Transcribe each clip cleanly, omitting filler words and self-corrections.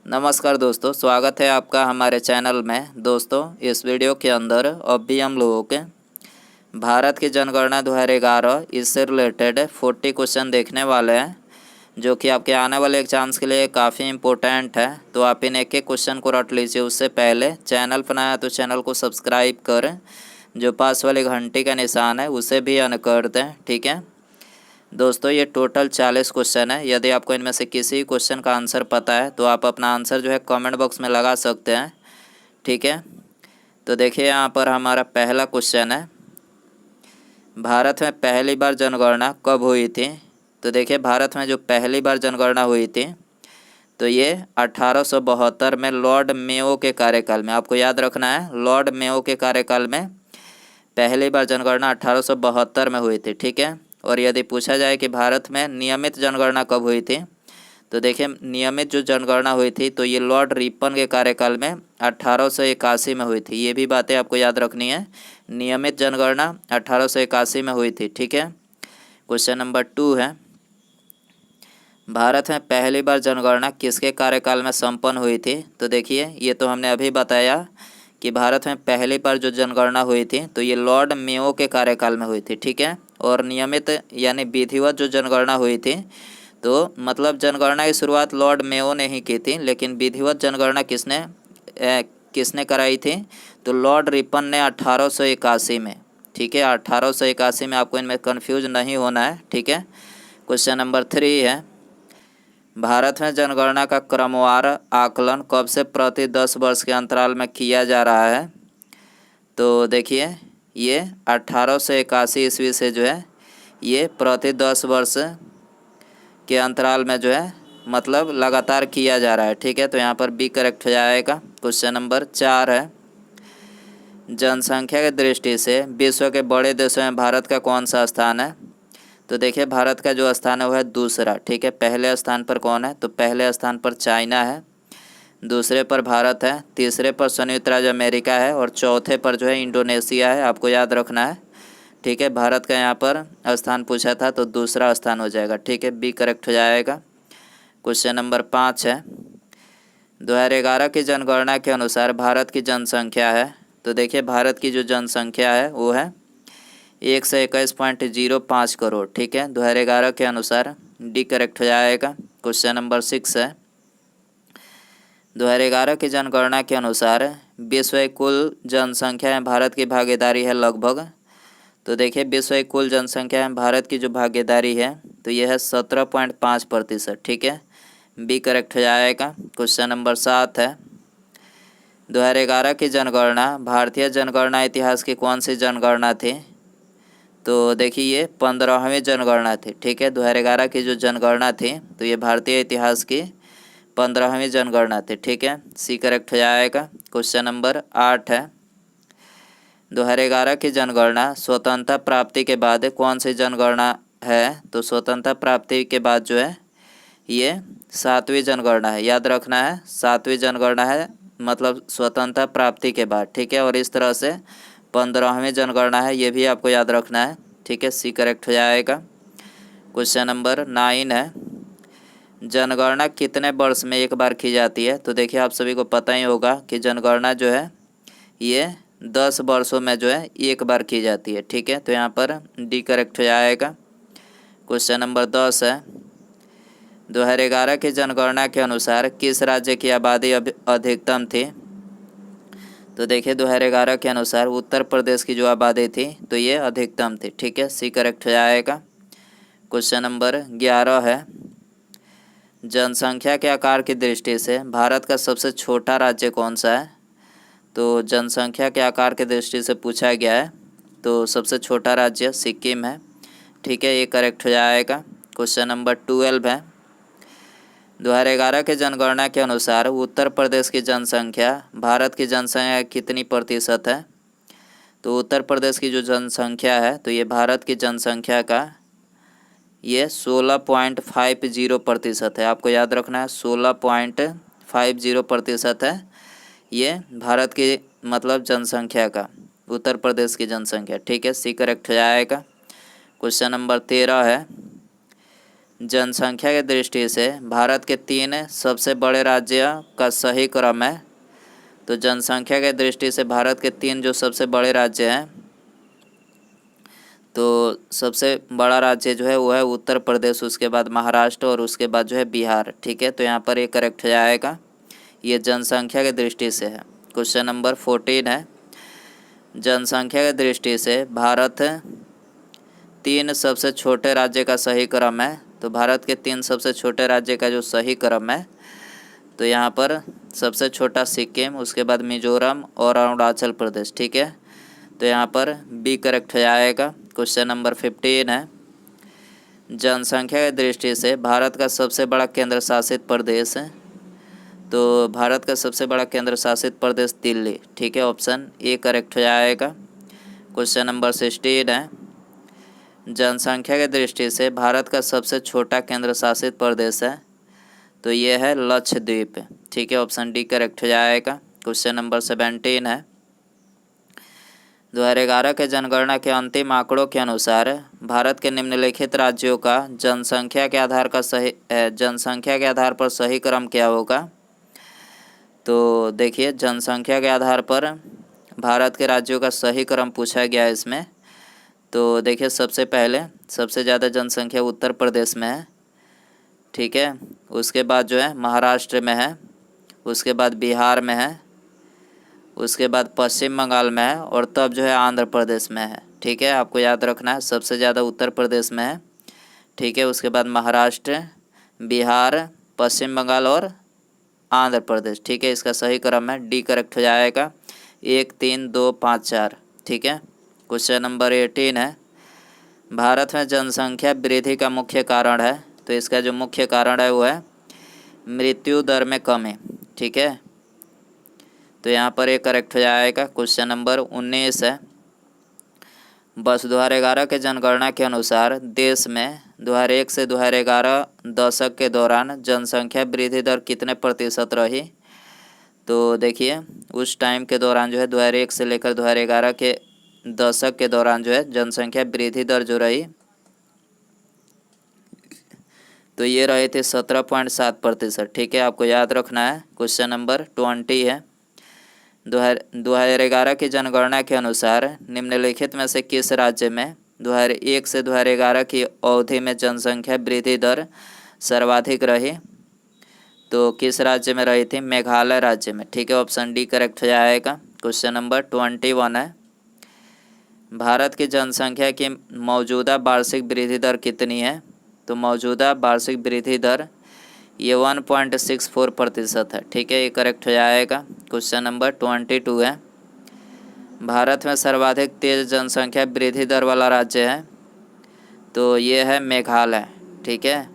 नमस्कार दोस्तों, स्वागत है आपका हमारे चैनल में। दोस्तों, इस वीडियो के अंदर अब भी हम लोगों के भारत की जनगणना 2011 इससे रिलेटेड 40 क्वेश्चन देखने वाले हैं, जो कि आपके आने वाले एग्जाम्स के लिए काफ़ी इम्पोर्टेंट है। तो आप इन एक एक क्वेश्चन को रट लीजिए। उससे पहले चैनल पर नया तो चैनल को सब्सक्राइब करें, जो पास वाली घंटी का निशान है उसे भी ऑन कर दें। ठीक है दोस्तों, ये टोटल 40 क्वेश्चन है। यदि आपको इनमें से किसी क्वेश्चन का आंसर पता है तो आप अपना आंसर जो है कमेंट बॉक्स में लगा सकते हैं। ठीक है, तो देखिए यहाँ पर हमारा पहला क्वेश्चन है, भारत में पहली बार जनगणना कब हुई थी। तो देखिए, भारत में जो पहली बार जनगणना हुई थी तो ये 1872 में लॉर्ड मेयो के कार्यकाल में। आपको याद रखना है, लॉर्ड मेयो के कार्यकाल में पहली बार जनगणना 1872 में हुई थी। ठीक है, और यदि पूछा जाए कि भारत में नियमित जनगणना कब हुई थी, तो देखिए नियमित जो जनगणना हुई थी तो ये लॉर्ड रिपन के कार्यकाल में 1881 में हुई थी। ये भी बातें आपको याद रखनी है, नियमित जनगणना 1881 में हुई थी। ठीक है, क्वेश्चन नंबर 2 है, भारत में पहली बार जनगणना किसके कार्यकाल में संपन्न हुई थी। तो देखिए, ये तो हमने अभी बताया कि भारत में पहली बार जो जनगणना हुई थी तो ये लॉर्ड मेयो के कार्यकाल में हुई थी। ठीक है, और नियमित यानी विधिवत जो जनगणना हुई थी, तो मतलब जनगणना की शुरुआत लॉर्ड मेयो ने ही की थी, लेकिन विधिवत जनगणना किसने कराई थी, तो लॉर्ड रिपन ने 1881 में। ठीक है, 1881 में। आपको इनमें कन्फ्यूज नहीं होना है। ठीक है, क्वेश्चन नंबर 3 है, भारत में जनगणना का क्रमवार आकलन कब से प्रति 10 वर्ष के अंतराल में किया जा रहा है। तो देखिए, ये 1881 ईस्वी से जो है ये प्रति 10 वर्ष के अंतराल में जो है मतलब लगातार किया जा रहा है। ठीक है, तो यहाँ पर बी करेक्ट हो जाएगा। क्वेश्चन नंबर 4 है, जनसंख्या की दृष्टि से विश्व के बड़े देशों में भारत का कौन सा स्थान है। तो देखिए, भारत का जो स्थान है वो है दूसरा। ठीक है, पहले स्थान पर कौन है, तो पहले स्थान पर चाइना है, दूसरे पर भारत है, तीसरे पर संयुक्त राज्य अमेरिका है और चौथे पर जो है इंडोनेशिया है। आपको याद रखना है। ठीक है, भारत का यहाँ पर स्थान पूछा था तो दूसरा स्थान हो जाएगा। ठीक है, बी करेक्ट हो जाएगा। क्वेश्चन नंबर 5 है, 2011 की जनगणना के अनुसार भारत की जनसंख्या है। तो देखिए, भारत की जो जनसंख्या है वो है 121.05 करोड़। ठीक है, 2011 के अनुसार डी करेक्ट हो जाएगा। क्वेश्चन नंबर 6 है, 2011 की जनगणना के अनुसार विश्व की कुल जनसंख्या में भारत की भागीदारी है लगभग। तो देखिए, विश्व की कुल जनसंख्या में भारत की जो भागीदारी है तो यह है 17.5%। ठीक है, बी करेक्ट हो जाएगा। क्वेश्चन नंबर 7 है, 2011 की जनगणना भारतीय जनगणना इतिहास की कौन सी जनगणना थी। तो देखिए, ये 15वीं जनगणना थी। ठीक है, 2011 की जो जनगणना थी तो ये भारतीय इतिहास की 15वीं जनगणना थी। ठीक है, सी करेक्ट हो जाएगा। क्वेश्चन नंबर 8 है, 2011 की जनगणना स्वतंत्रता प्राप्ति के बाद कौन सी जनगणना है। तो स्वतंत्रता प्राप्ति के बाद जो है ये 7वीं जनगणना है। याद रखना है, 7वीं जनगणना है, मतलब स्वतंत्रता प्राप्ति के बाद। ठीक है, और इस तरह से 15वीं जनगणना है, ये भी आपको याद रखना है। ठीक है, सी करेक्ट हो जाएगा। क्वेश्चन नंबर 9 है, जनगणना कितने वर्ष में एक बार की जाती है। तो देखिए, आप सभी को पता ही होगा कि जनगणना जो है ये 10 वर्षों में जो है एक बार की जाती है। ठीक है, तो यहाँ पर डी करेक्ट हो जाएगा। क्वेश्चन नंबर 10 है, 2011 की जनगणना के अनुसार किस राज्य की आबादी अधिकतम थी। तो देखिए, 2011 के अनुसार उत्तर प्रदेश की जो आबादी थी तो ये अधिकतम थी। ठीक है, सी करेक्ट हो जाएगा। क्वेश्चन नंबर 11 है, जनसंख्या के आकार की दृष्टि से भारत का सबसे छोटा राज्य कौन सा है। तो जनसंख्या के आकार की दृष्टि से पूछा गया है तो सबसे छोटा राज्य सिक्किम है। ठीक है, ये करेक्ट हो जाएगा। क्वेश्चन नंबर 12 है, 2011 के जनगणना के अनुसार उत्तर प्रदेश की जनसंख्या भारत की जनसंख्या कितनी प्रतिशत है। तो उत्तर प्रदेश की जो जनसंख्या है तो ये भारत की जनसंख्या का ये 16.50% है। आपको याद रखना है, 16.50% है ये भारत की मतलब जनसंख्या का, उत्तर प्रदेश की जनसंख्या। ठीक है, सी करेक्ट हो जाएगा। क्वेश्चन नंबर 13 है, जनसंख्या की दृष्टि से भारत के 3 सबसे बड़े राज्य का सही क्रम है। तो जनसंख्या के दृष्टि से भारत के 3 जो सबसे बड़े राज्य हैं, तो सबसे बड़ा राज्य जो है वो है उत्तर प्रदेश, उसके बाद महाराष्ट्र और उसके बाद जो है बिहार। ठीक है, तो यहाँ पर ये करेक्ट हो जाएगा। ये जनसंख्या की दृष्टि से है। क्वेश्चन नंबर 14 है, जनसंख्या की दृष्टि से भारत 3 सबसे छोटे राज्य का सही क्रम है। तो भारत के 3 सबसे छोटे राज्य का जो सही क्रम है, तो यहाँ पर सबसे छोटा सिक्किम, उसके बाद मिजोरम और अरुणाचल प्रदेश। ठीक है, तो यहाँ पर बी करेक्ट हो जाएगा। क्वेश्चन नंबर 15 है, जनसंख्या की दृष्टि से भारत का सबसे बड़ा केंद्र शासित प्रदेश है। तो भारत का सबसे बड़ा केंद्र शासित प्रदेश दिल्ली। ठीक है, ऑप्शन ए करेक्ट हो जाएगा। क्वेश्चन नंबर 16 है, जनसंख्या की दृष्टि से भारत का सबसे छोटा केंद्र शासित प्रदेश है। तो ये है लक्षद्वीप। ठीक है, ऑप्शन डी करेक्ट हो जाएगा। क्वेश्चन नंबर 17 है, 2011 के जनगणना के अंतिम आंकड़ों के अनुसार भारत के निम्नलिखित राज्यों का जनसंख्या के आधार पर सही क्रम क्या होगा। तो देखिए, जनसंख्या के आधार पर भारत के राज्यों का सही क्रम पूछा गया है इसमें। तो देखिए, सबसे पहले सबसे ज़्यादा जनसंख्या उत्तर प्रदेश में है। ठीक है, उसके बाद जो है महाराष्ट्र में है, उसके बाद बिहार में है, उसके बाद पश्चिम बंगाल में है और तब जो है आंध्र प्रदेश में है। ठीक है, आपको याद रखना है, सबसे ज़्यादा उत्तर प्रदेश में है। ठीक है, उसके बाद महाराष्ट्र, बिहार, पश्चिम बंगाल और आंध्र प्रदेश। ठीक है, इसका सही क्रम है डी करेक्ट हो जाएगा। 1, 3, 2, 5, 4। ठीक है, क्वेश्चन नंबर 18 है, भारत में जनसंख्या वृद्धि का मुख्य कारण है। तो इसका जो मुख्य कारण है वो है मृत्यु दर में कमी। ठीक है, तो यहाँ पर ये करेक्ट हो जाएगा। क्वेश्चन नंबर 19 है, वर्ष 2011 के जनगणना के अनुसार देश में 2001 से 2011 दशक के दौरान जनसंख्या वृद्धि दर कितने प्रतिशत रही। तो देखिए, उस टाइम के दौरान जो है 2001 से लेकर 2011 के दशक के दौरान जो है जनसंख्या वृद्धि दर जो रही, तो ये रहे थे 17.7%। ठीक है, आपको याद रखना है। क्वेश्चन नंबर 20 है, 2011 की जनगणना के अनुसार निम्नलिखित में से किस राज्य में 2001 से 2011 की अवधि में जनसंख्या वृद्धि दर सर्वाधिक रही। तो किस राज्य में रही थी? मेघालय राज्य में। ठीक है, ऑप्शन डी करेक्ट हो जाएगा। क्वेश्चन नंबर 21 है, भारत की जनसंख्या की मौजूदा वार्षिक वृद्धि दर कितनी है। तो मौजूदा वार्षिक वृद्धि दर ये 1.64% है। ठीक है, ये करेक्ट हो जाएगा। क्वेश्चन नंबर 22 है, भारत में सर्वाधिक तेज जनसंख्या वृद्धि दर वाला राज्य है। तो ये है मेघालय। ठीक है,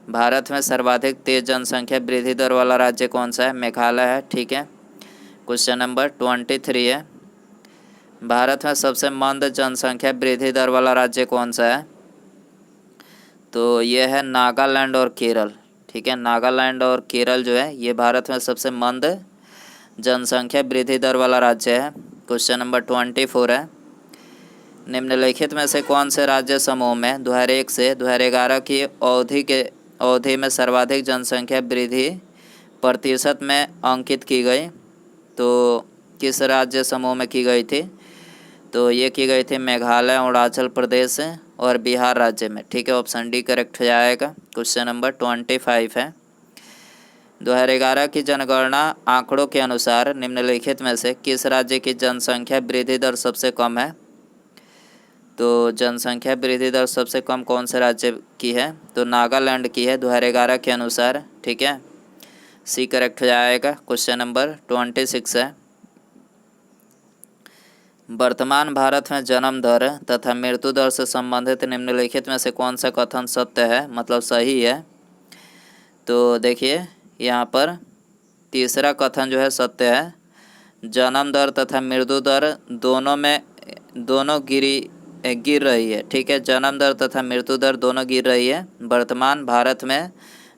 भारत में सर्वाधिक तेज जनसंख्या वृद्धि दर वाला राज्य कौन सा है? मेघालय है। ठीक है, क्वेश्चन नंबर 23 है, भारत में सबसे मंद जनसंख्या वृद्धि दर वाला राज्य कौन सा है? तो ये है नागालैंड और केरल। ठीक है, नागालैंड और केरल जो है ये भारत में सबसे मंद जनसंख्या वृद्धि दर वाला राज्य है। क्वेश्चन नंबर 24 है, निम्नलिखित में से कौन से राज्य समूह में 2001 से 2011 की अवधि में सर्वाधिक जनसंख्या वृद्धि प्रतिशत में अंकित की गई। तो किस राज्य समूह में की गई थी? तो ये की गई थी मेघालय, अरुणाचल प्रदेश और बिहार राज्य में। ठीक है, ऑप्शन डी करेक्ट हो जाएगा। क्वेश्चन नंबर 25 है, 2011 की जनगणना आंकड़ों के अनुसार निम्नलिखित में से किस राज्य की जनसंख्या वृद्धि दर सबसे कम है? तो जनसंख्या वृद्धि दर सबसे कम कौन से राज्य की है? तो नागालैंड की है 2011 के अनुसार। ठीक है, सी करेक्ट हो जाएगा। क्वेश्चन नंबर 26 है, वर्तमान भारत में जन्म दर तथा मृत्यु दर से संबंधित निम्नलिखित में से कौन सा कथन सत्य है, मतलब सही है? तो देखिए, यहाँ पर तीसरा कथन जो है सत्य है। जन्म दर तथा मृत्यु दर दोनों गिर रही है। ठीक है, जन्म दर तथा मृत्यु दर दोनों गिर रही है। वर्तमान भारत में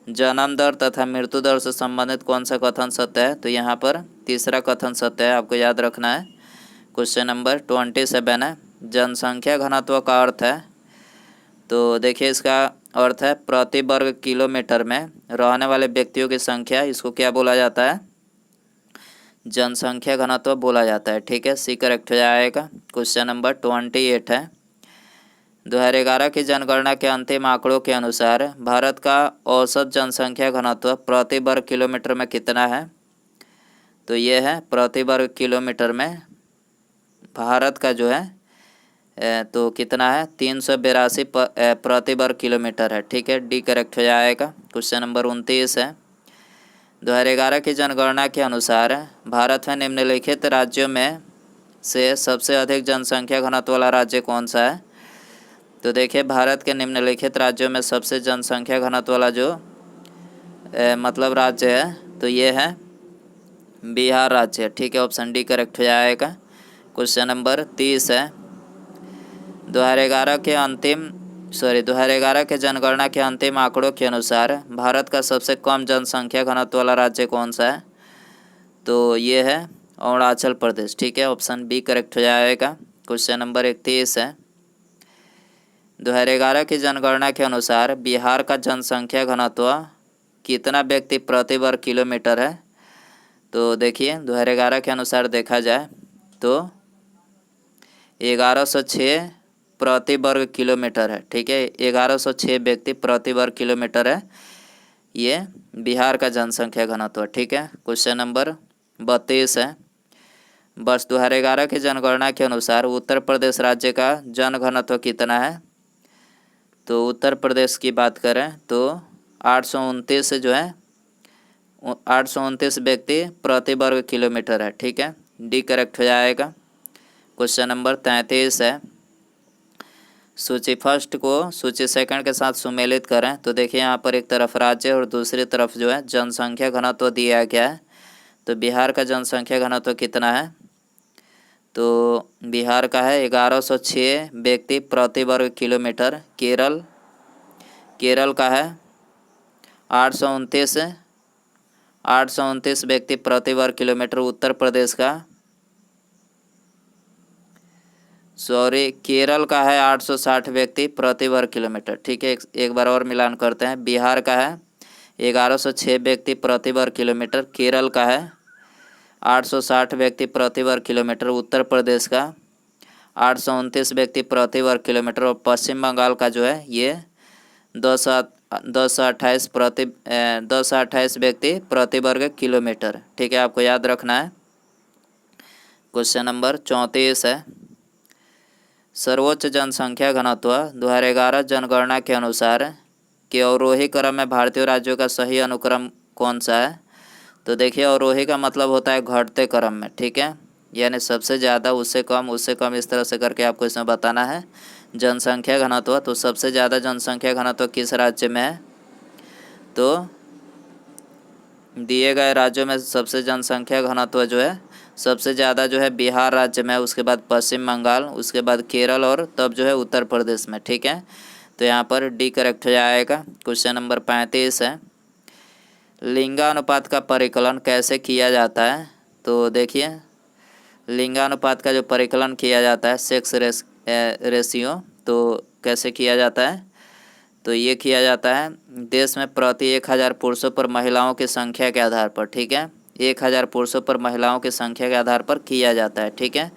जन्म दर तथा मृत्यु दर से संबंधित कौन सा कथन सत्य है? तो यहाँ पर तीसरा कथन सत्य है, आपको याद रखना है। क्वेश्चन नंबर 27 है, जनसंख्या घनत्व का अर्थ है। तो देखिए, इसका अर्थ है प्रति वर्ग किलोमीटर में रहने वाले व्यक्तियों की संख्या, इसको क्या बोला जाता है? जनसंख्या घनत्व बोला जाता है। ठीक है, सी करेक्ट हो जाएगा। क्वेश्चन नंबर 28 है, 2011 की जनगणना के अंतिम आंकड़ों के अनुसार भारत का औसत जनसंख्या घनत्व प्रति वर्ग किलोमीटर में कितना है? तो ये है प्रति वर्ग किलोमीटर में भारत का जो है तो कितना है? 382 प्रति वर्ग किलोमीटर है। ठीक है, डी करेक्ट हो जाएगा। क्वेश्चन नंबर 29 है, 2011 की जनगणना के अनुसार भारत में निम्नलिखित राज्यों में से सबसे अधिक जनसंख्या घनत्व वाला राज्य कौन सा है? तो देखिए, भारत के निम्नलिखित राज्यों में सबसे जनसंख्या घनत्व वाला जो मतलब राज्य है तो ये है बिहार राज्य। ठीक है, ऑप्शन डी करेक्ट हो जाएगा। क्वेश्चन नंबर 30 है, 2011 के जनगणना के अंतिम आंकड़ों के अनुसार भारत का सबसे कम जनसंख्या घनत्व वाला राज्य कौन सा है? तो ये है अरुणाचल प्रदेश। ठीक है, ऑप्शन बी करेक्ट हो जाएगा। क्वेश्चन नंबर 31 है, 2011 की जनगणना के अनुसार बिहार का जनसंख्या घनत्व कितना व्यक्ति प्रति वर्ग किलोमीटर है? तो देखिए, 2011 के अनुसार देखा जाए तो 1106 प्रति वर्ग किलोमीटर है। ठीक है, 1106 व्यक्ति प्रति वर्ग किलोमीटर है ये बिहार का जनसंख्या घनत्व। ठीक है, क्वेश्चन नंबर 32 है, वर्ष 2011 की जनगणना के अनुसार उत्तर प्रदेश राज्य का जन घनत्व कितना है? तो उत्तर प्रदेश की बात करें तो 829 जो है 829 व्यक्ति प्रति वर्ग किलोमीटर है। ठीक है, डी करेक्ट हो जाएगा। क्वेश्चन नंबर 33 है, सूची फर्स्ट को सूची सेकंड के साथ सुमेलित करें। तो देखिए, यहाँ पर एक तरफ राज्य और दूसरी तरफ जो है जनसंख्या घनत्व दिया गया है। तो बिहार का जनसंख्या घनत्व कितना है? तो बिहार का है 1106 व्यक्ति प्रति वर्ग किलोमीटर। केरल का है 829 व्यक्ति प्रति वर्ग किलोमीटर। उत्तर प्रदेश का केरल का है 860 व्यक्ति प्रति वर्ग किलोमीटर। ठीक है, एक बार और मिलान करते हैं। बिहार का है 1106 व्यक्ति प्रति वर्ग किलोमीटर। केरल का है 860 व्यक्ति प्रति वर्ग किलोमीटर। उत्तर प्रदेश का 829 व्यक्ति प्रति वर्ग किलोमीटर। और पश्चिम बंगाल का जो है ये 228 व्यक्ति प्रति वर्ग किलोमीटर। ठीक है, आपको याद रखना है। क्वेश्चन नंबर 34 है, सर्वोच्च जनसंख्या घनत्व 2011 जनगणना के अनुसार के अवरोही क्रम में भारतीय राज्यों का सही अनुक्रम कौन सा है? तो देखिए, अवरोही का मतलब होता है घटते क्रम में। ठीक है, यानी सबसे ज़्यादा, उससे कम, इस तरह से करके आपको इसमें बताना है जनसंख्या घनत्व। तो सबसे ज़्यादा जनसंख्या घनत्व किस राज्य में है? तो दिए गए राज्यों में सबसे जनसंख्या घनत्व जो है सबसे ज़्यादा जो है बिहार राज्य में है, उसके बाद पश्चिम बंगाल, उसके बाद केरल और तब जो है उत्तर प्रदेश में। ठीक है, तो यहाँ पर डी करेक्ट हो जाएगा। क्वेश्चन नंबर 35 है, लिंगानुपात का परिकलन कैसे किया जाता है? तो देखिए, लिंगानुपात का जो परिकलन किया जाता है सेक्स रेशियो, तो कैसे किया जाता है? तो ये किया जाता है देश में प्रति 1000 पुरुषों पर महिलाओं की संख्या के आधार पर। ठीक है, 1000 पुरुषों पर महिलाओं की संख्या के आधार पर किया जाता है। ठीक है,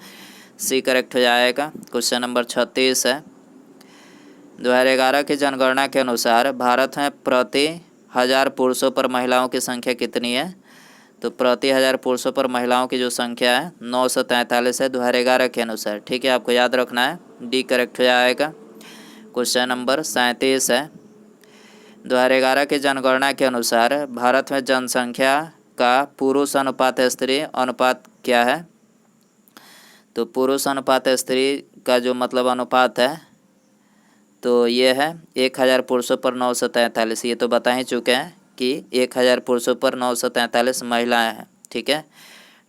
सी करेक्ट हो जाएगा। क्वेश्चन नंबर 36 है, 2011 की जनगणना के अनुसार भारत में प्रति 1000 पुरुषों पर महिलाओं की संख्या कितनी है? तो प्रति 1000 पुरुषों पर महिलाओं की जो संख्या है 943 है 2011 के अनुसार। ठीक है, आपको याद रखना है, डी करेक्ट हो जाएगा। क्वेश्चन नंबर 37 है, 2011 की जनगणना के अनुसार भारत में जनसंख्या का पुरुष अनुपात स्त्री अनुपात क्या है? तो पुरुष अनुपात स्त्री का जो मतलब अनुपात है तो ये है 1000 पुरुषों पर 943। ये तो बता ही चुके हैं कि 1000 पुरुषों पर 943 महिलाएं हैं। ठीक है,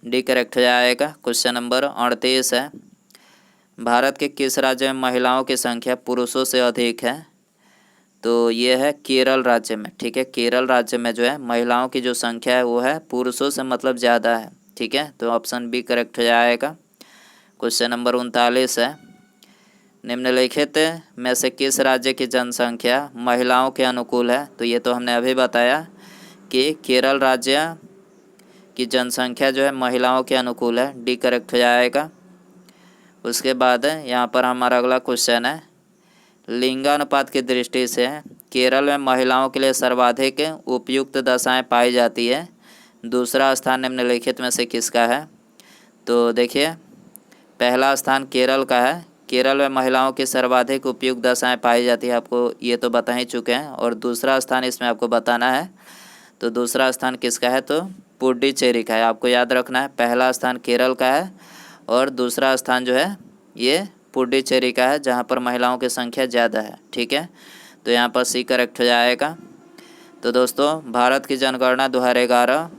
डी करेक्ट हो जाएगा। क्वेश्चन नंबर 38 है, भारत के किस राज्य में महिलाओं की संख्या पुरुषों से अधिक है? तो ये है केरल राज्य में। ठीक है, केरल राज्य में जो है महिलाओं की जो संख्या है वो है पुरुषों से मतलब ज़्यादा है। ठीक है, तो ऑप्शन बी करेक्ट हो जाएगा। क्वेश्चन नंबर 39 है, निम्नलिखित में से किस राज्य की जनसंख्या महिलाओं के अनुकूल है? तो ये तो हमने अभी बताया कि केरल राज्य की जनसंख्या जो है महिलाओं के अनुकूल है, डी करेक्ट हो जाएगा। उसके बाद यहाँ पर हमारा अगला क्वेश्चन है, लिंगानुपात की दृष्टि से केरल में महिलाओं के लिए सर्वाधिक उपयुक्त दशाएं पाई जाती है, दूसरा स्थान निम्नलिखित में से किसका है? तो देखिए, पहला स्थान केरल का है। केरल में महिलाओं की सर्वाधिक उपयुक्त दशाएं पाई जाती है, आपको ये तो बता ही चुके हैं। और दूसरा स्थान इसमें आपको बताना है, तो दूसरा स्थान किसका है? तो पुडुचेरी का है। आपको याद रखना है, पहला स्थान केरल का है और दूसरा स्थान जो है ये पुडुचेरी का है, जहाँ पर महिलाओं की संख्या ज़्यादा है। ठीक है, तो यहाँ पर सी करेक्ट हो जाएगा। तो दोस्तों, भारत की जनगणना 2011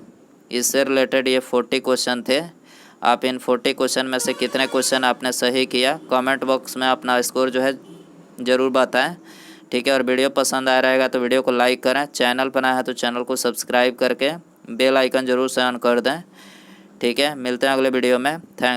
इससे रिलेटेड ये 40 क्वेश्चन थे। आप इन 40 क्वेश्चन में से कितने क्वेश्चन आपने सही किया, कमेंट बॉक्स में अपना स्कोर जो है ज़रूर बताएं। ठीक है, और वीडियो पसंद आ रहेगा तो वीडियो को लाइक करें, चैनल पर नया है तो चैनल को सब्सक्राइब करके बेल आइकन ज़रूर से ऑन कर दें। ठीक है, मिलते हैं अगले वीडियो में। थैंक